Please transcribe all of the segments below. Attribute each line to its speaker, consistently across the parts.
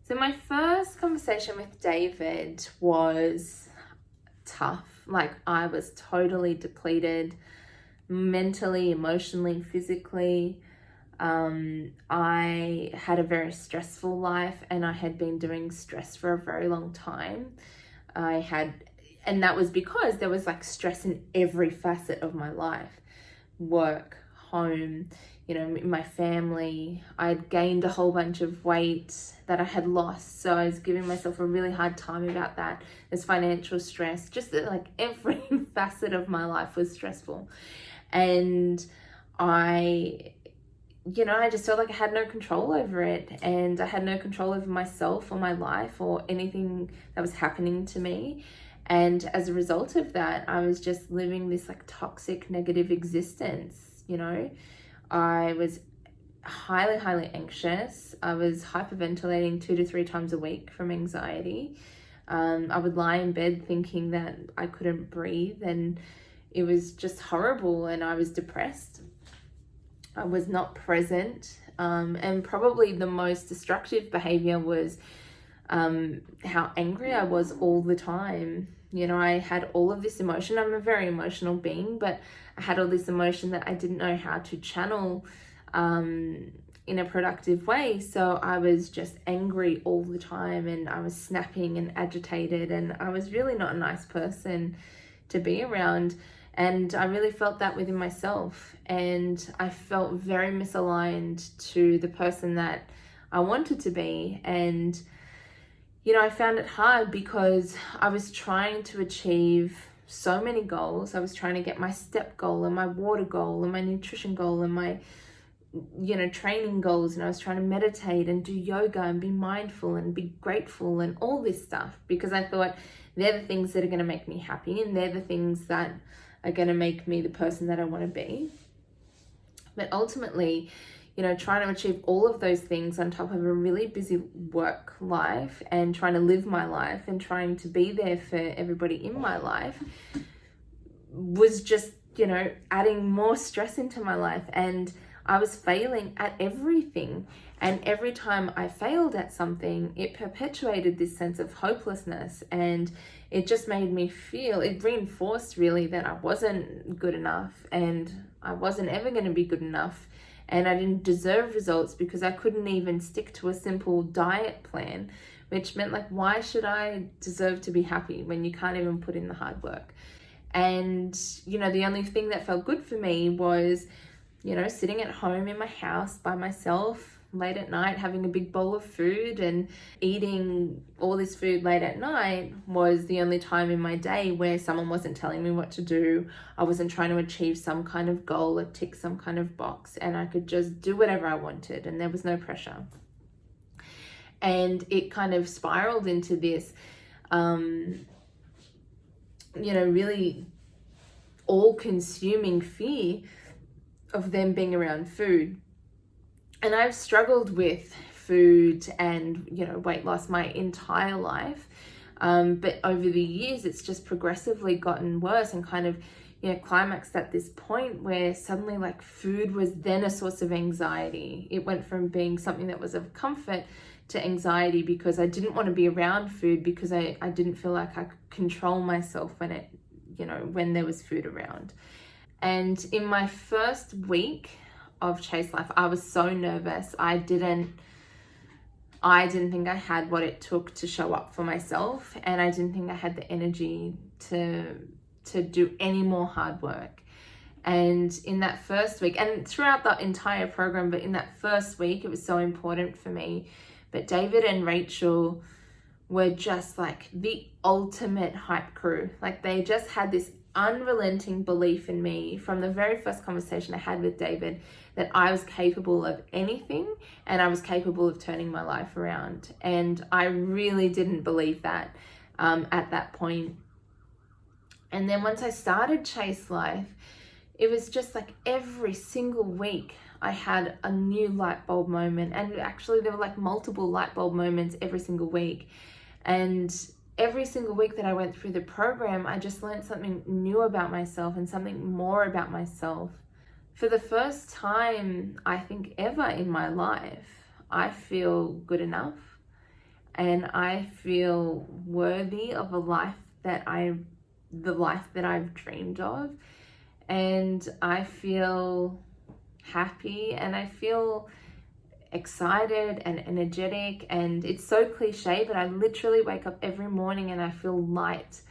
Speaker 1: So my first conversation with David was tough. Like, I was totally depleted mentally, emotionally, physically. I had a very stressful life, and I had been doing stress for a very long time. And that was because there was like stress in every facet of my life: work, home, my family. I'd gained a whole bunch of weight that I had lost, so I was giving myself a really hard time about that. There's financial stress, just like every facet of my life was stressful. And I just felt like I had no control over it, and I had no control over myself or my life or anything that was happening to me. And as a result of that, I was just living this like toxic, negative existence. I was highly, highly anxious. I was hyperventilating 2 to 3 times a week from anxiety. I would lie in bed thinking that I couldn't breathe, and it was just horrible. And I was depressed. I was not present. And probably the most destructive behavior was how angry I was all the time. I had all of this emotion. I'm a very emotional being, but I had all this emotion that I didn't know how to channel in a productive way. So I was just angry all the time, and I was snapping and agitated, and I was really not a nice person to be around. And I really felt that within myself, and I felt very misaligned to the person that I wanted to be. And I found it hard because I was trying to achieve so many goals. I was trying to get my step goal and my water goal and my nutrition goal and my training goals, and I was trying to meditate and do yoga and be mindful and be grateful and all this stuff, because I thought they're the things that are going to make me happy, and they're the things that are going to make me the person that I want to be. But ultimately, trying to achieve all of those things on top of a really busy work life, and trying to live my life and trying to be there for everybody in my life, was just, adding more stress into my life. And I was failing at everything. And every time I failed at something, it perpetuated this sense of hopelessness. And it just made me feel, it reinforced really that I wasn't good enough, and I wasn't ever going to be good enough. And I didn't deserve results because I couldn't even stick to a simple diet plan, which meant, like, why should I deserve to be happy when you can't even put in the hard work? And, the only thing that felt good for me was, sitting at home in my house by myself late at night, having a big bowl of food and eating all this food late at night was the only time in my day where someone wasn't telling me what to do. I wasn't trying to achieve some kind of goal or tick some kind of box, and I could just do whatever I wanted, and there was no pressure. And it kind of spiraled into this, really all-consuming fear of them being around food. And I've struggled with food and, weight loss my entire life. But over the years, it's just progressively gotten worse, and kind of, climaxed at this point where suddenly, like, food was then a source of anxiety. It went from being something that was of comfort to anxiety, because I didn't want to be around food, because I didn't feel like I could control myself when there was food around. And in my first week of Chase Life, I was so nervous. I didn't think I had what it took to show up for myself, and I didn't think I had the energy to do any more hard work. And in that first week, and throughout the entire program, but in that first week, it was so important for me. But David and Rachel were just like the ultimate hype crew. Like, they just had this unrelenting belief in me from the very first conversation I had with David, that I was capable of anything, and I was capable of turning my life around. And I really didn't believe that at that point. And then once I started Chase Life, it was just like every single week I had a new light bulb moment. And actually there were like multiple light bulb moments every single week. And every single week that I went through the program, I just learned something new about myself and something more about myself. For the first time, I think, ever in my life, I feel good enough. and I feel worthy of the life that I've dreamed of, and I feel happy, and I feel excited and energetic. And it's so cliche, but I literally wake up every morning and I feel light,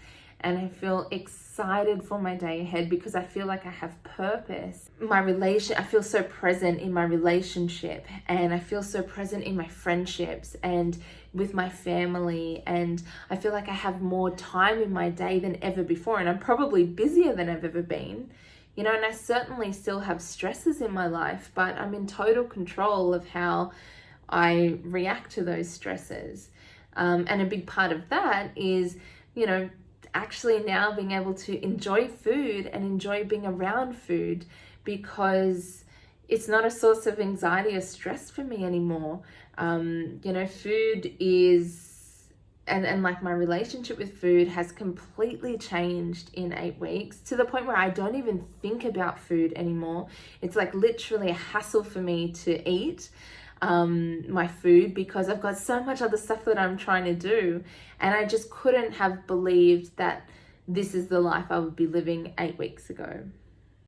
Speaker 1: and I feel excited for my day ahead because I feel like I have purpose. I feel so present in my relationship, and I feel so present in my friendships and with my family, and I feel like I have more time in my day than ever before, and I'm probably busier than I've ever been. And I certainly still have stresses in my life, but I'm in total control of how I react to those stresses. And a big part of that is, actually now being able to enjoy food and enjoy being around food, because it's not a source of anxiety or stress for me anymore. Food is, and like my relationship with food has completely changed in 8 weeks, to the point where I don't even think about food anymore. It's like literally a hassle for me to eat my food, because I've got so much other stuff that I'm trying to do, and I just couldn't have believed that this is the life I would be living 8 weeks ago.